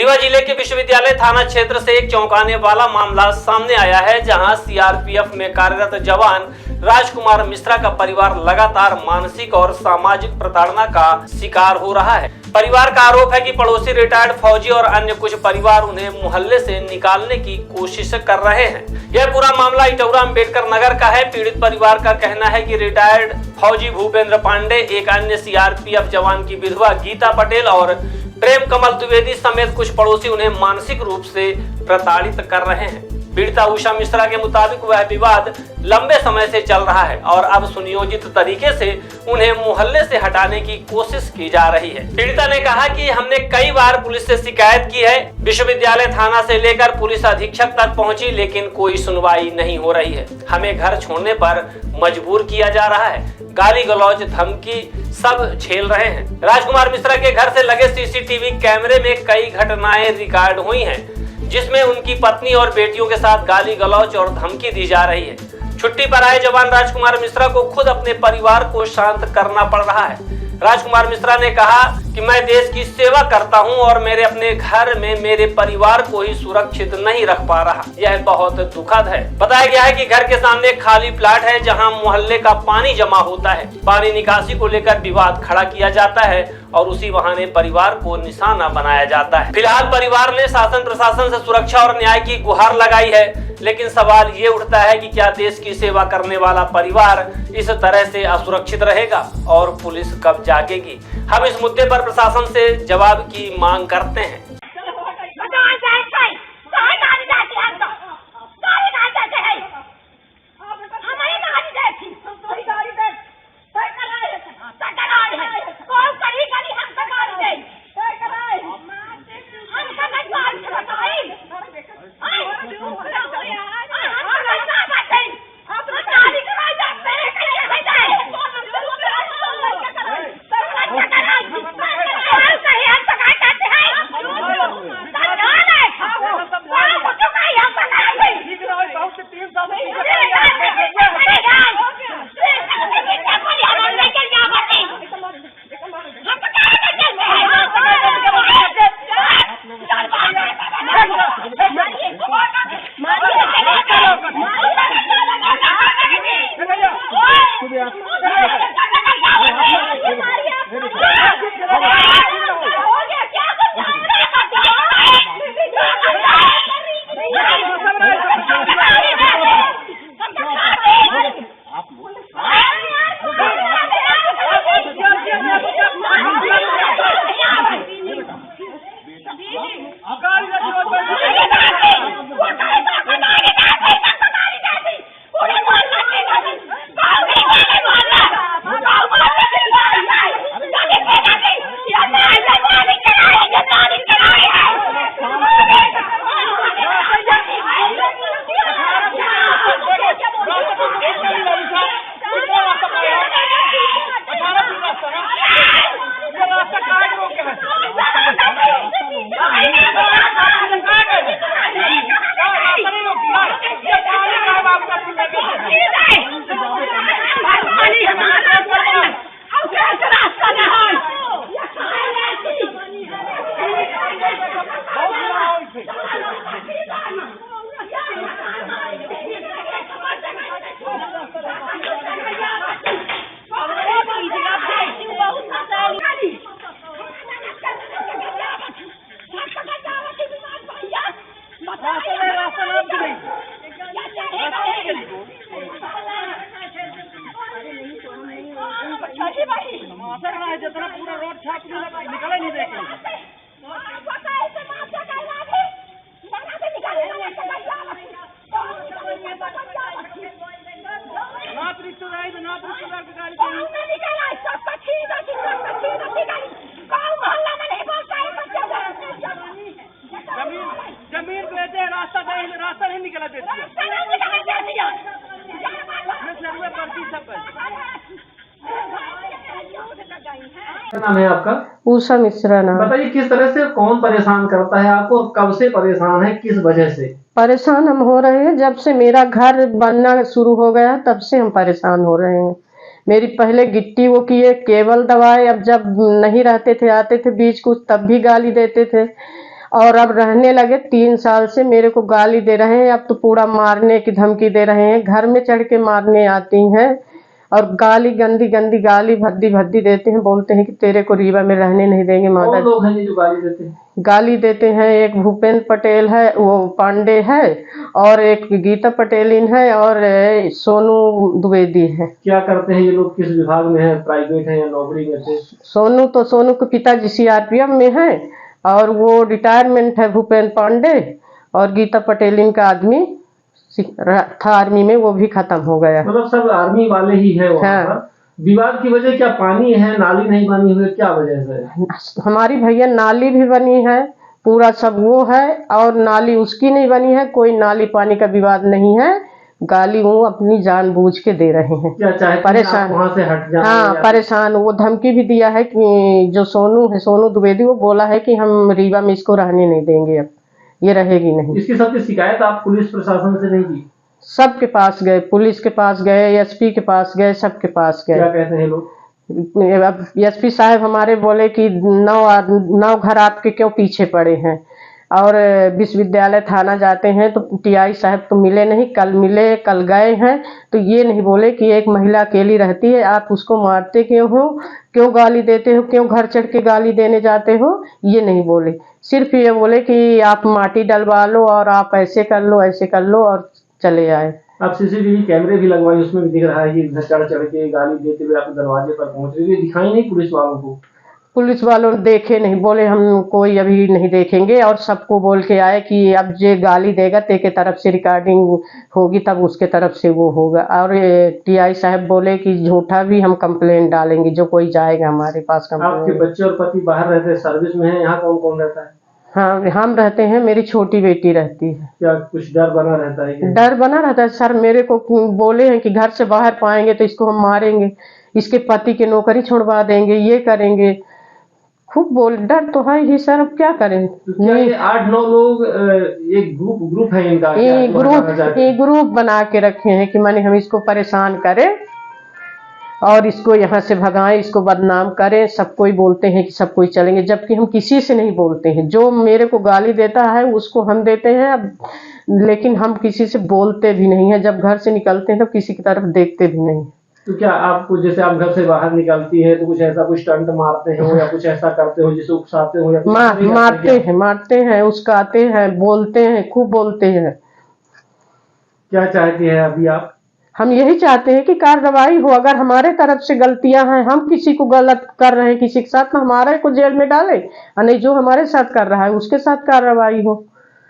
रीवा जिले के विश्वविद्यालय थाना क्षेत्र से एक चौंकाने वाला मामला सामने आया है, जहां सीआरपीएफ में कार्यरत जवान राजकुमार मिश्रा का परिवार लगातार मानसिक और सामाजिक प्रताड़ना का शिकार हो रहा है। परिवार का आरोप है कि पड़ोसी रिटायर्ड फौजी और अन्य कुछ परिवार उन्हें मोहल्ले से निकालने की कोशिश कर रहे हैं। यह पूरा मामला इटौरा अम्बेडकर नगर का है। पीड़ित परिवार का कहना है कि रिटायर्ड फौजी भूपेंद्र पांडे, एक अन्य सीआरपीएफ जवान की विधवा गीता पटेल और प्रेम कमल द्विवेदी समेत कुछ पड़ोसी उन्हें मानसिक रूप से प्रताड़ित कर रहे हैं। पीड़िता उषा मिश्रा के मुताबिक वह विवाद लंबे समय से चल रहा है और अब सुनियोजित तरीके से उन्हें मोहल्ले से हटाने की कोशिश की जा रही है। पीड़िता ने कहा कि हमने कई बार पुलिस से शिकायत की है, विश्वविद्यालय थाना से लेकर पुलिस अधीक्षक तक पहुंची, लेकिन कोई सुनवाई नहीं हो रही है। हमें घर छोड़ने पर मजबूर किया जा रहा है, गाली गलौज धमकी सब झेल रहे हैं। राजकुमार मिश्रा के घर से लगे सीसीटीवी कैमरे में कई घटनाएं रिकॉर्ड हुई हैं, जिसमें उनकी पत्नी और बेटियों के साथ गाली गलौज और धमकी दी जा रही है। छुट्टी पर आए जवान राजकुमार मिश्रा को खुद अपने परिवार को शांत करना पड़ रहा है। राजकुमार मिश्रा ने कहा कि मैं देश की सेवा करता हूं और मेरे अपने घर में मेरे परिवार को ही सुरक्षित नहीं रख पा रहा। यह बहुत दुखद है। बताया गया है कि घर के सामने एक खाली प्लाट है, जहां मोहल्ले का पानी जमा होता है। पानी निकासी को लेकर विवाद खड़ा किया जाता है और उसी बहाने परिवार को निशाना बनाया जाता है। फिलहाल परिवार ने शासन प्रशासन से सुरक्षा और न्याय की गुहार लगाई है, लेकिन सवाल ये उठता है कि क्या देश की सेवा करने वाला परिवार इस तरह से असुरक्षित रहेगा और पुलिस कब जागेगी? हम इस मुद्दे पर प्रशासन से जवाब की मांग करते हैं। जितना पूरा रोड छाप निकले नहीं देखे जमीन बेचे रास्ता नहीं निकला देती क्या नाम है आपका? उषा मिश्रा नाम। बताइए किस तरह से कौन परेशान करता है आपको और कब से परेशान है, किस वजह से परेशान हम हो रहे हैं? जब से मेरा घर बनना शुरू हो गया तब से हम परेशान हो रहे हैं। मेरी पहले गिट्टी वो किए, केबल दबाए, अब जब नहीं रहते थे आते थे बीच कुछ तब भी गाली देते थे और अब रहने लगे 3 साल से मेरे को गाली दे रहे हैं। अब तो पूरा मारने की धमकी दे रहे हैं, घर में चढ़ के मारने आती हैं और गाली गंदी गंदी गाली भद्दी भद्दी देते हैं। बोलते हैं कि तेरे को रीवा में रहने नहीं देंगे माता। कौन लोग हैं ये जो गाली देते हैं? गाली देते हैं, एक भूपेंद्र पटेल है, वो पांडे है, और एक गीता पटेलिन है, और सोनू द्विवेदी है। क्या करते हैं ये लोग? किस विभाग में है? प्राइवेट है या नौकरी में थे? सोनू के पिताजी सीआरपीएफ में है और वो रिटायरमेंट है भूपेंद्र पांडे, और गीता पटेलिन का आदमी था आर्मी में, वो भी खत्म हो गया। मतलब सब आर्मी वाले ही है वहाँ हाँ। पर। विवाद की वजह क्या? पानी है, नाली नहीं बनी हुई, क्या वजह से? हमारी भैया नाली भी बनी है, पूरा सब वो है, और नाली उसकी नहीं बनी है। कोई नाली पानी का विवाद नहीं है, गाली वो अपनी जानबूझ के दे रहे हैं। क्या चाहते हैं परेशान, आप वहाँ से हट जाएं? हाँ या- परेशान। वो धमकी भी दिया है कि जो सोनू है, सोनू द्विवेदी, वो बोला है कि हम रीवा में इसको रहने नहीं देंगे, अब ये रहेगी नहीं। इसकी सबकी शिकायत आप पुलिस प्रशासन से नहीं की? सबके पास गए, पुलिस के पास गए, एसपी के पास गए, सबके पास क्या गए। कहते हैं लोग? अब एसपी साहब हमारे बोले कि 9 घर आपके क्यों पीछे पड़े हैं, और विश्वविद्यालय थाना जाते हैं तो टीआई साहब तो मिले नहीं, कल मिले, कल गए हैं, तो ये नहीं बोले कि एक महिला अकेली रहती है, आप उसको मारते क्यों हो, क्यों गाली देते हो, क्यों घर चढ़ के गाली देने जाते हो, ये नहीं बोले। सिर्फ ये बोले कि आप माटी डलवा लो और आप ऐसे कर लो, ऐसे कर लो, और चले आए। आप सीसीटीवी कैमरे भी लगवाए, उसमें भी दिख रहा है कि घर चढ़ चढ़ के गाली देते हुए आपके दरवाजे पर पहुंच रही है। दिखाई नहीं पुलिस वालों को? पुलिस वालों ने देखे नहीं, बोले हम कोई अभी नहीं देखेंगे, और सबको बोल के आए कि अब जे गाली देगा तेके तरफ से रिकॉर्डिंग होगी, तब उसके तरफ से वो होगा। और टीआई साहब बोले कि झूठा भी हम कंप्लेंट डालेंगे, जो कोई जाएगा हमारे पास आपके कंप्लेंट। बच्चे और पति बाहर रहते हैं, सर्विस में है, यहाँ कौन कौन रहता है? हाँ, हम रहते हैं, मेरी छोटी बेटी रहती है। क्या कुछ डर बना रहता है क्या? डर बना रहता है सर। मेरे को बोले हैं कि घर से बाहर पाएंगे तो इसको हम मारेंगे, इसके पति की नौकरी छुड़वा देंगे, ये करेंगे, खूब बोल। डर तो है ही सर, अब क्या करें। तो क्या ये 8-9 लोग एक ग्रुप है इनका? क्या ये आपको बताना चाहते हैं? ग्रुप बना के रखे हैं कि माने हम इसको परेशान करें और इसको यहाँ से भगाएं, इसको बदनाम करें। सब कोई बोलते हैं कि सब कोई चलेंगे, जबकि हम किसी से नहीं बोलते हैं। जो मेरे को गाली देता है उसको हम देते हैं, अब लेकिन हम किसी से बोलते भी नहीं है। जब घर से निकलते हैं तो किसी की तरफ देखते भी नहीं। तो क्या आपको, जैसे आप घर से बाहर निकलती है तो कुछ ऐसा कुछ स्टंट मारते हो या कुछ ऐसा करते हो जिसे उकसाते हो, या कुछ नहीं करते मारते हैं, उसकाते हैं, बोलते हैं, खूब बोलते हैं। क्या चाहती है अभी आप? हम यही चाहते हैं कि कार्रवाई हो। अगर हमारे तरफ से गलतियां हैं, हम किसी को गलत कर रहे हैं किसी के साथ, तो हमारे को जेल में डाले, और नहीं जो हमारे साथ कर रहा है उसके साथ कार्रवाई हो।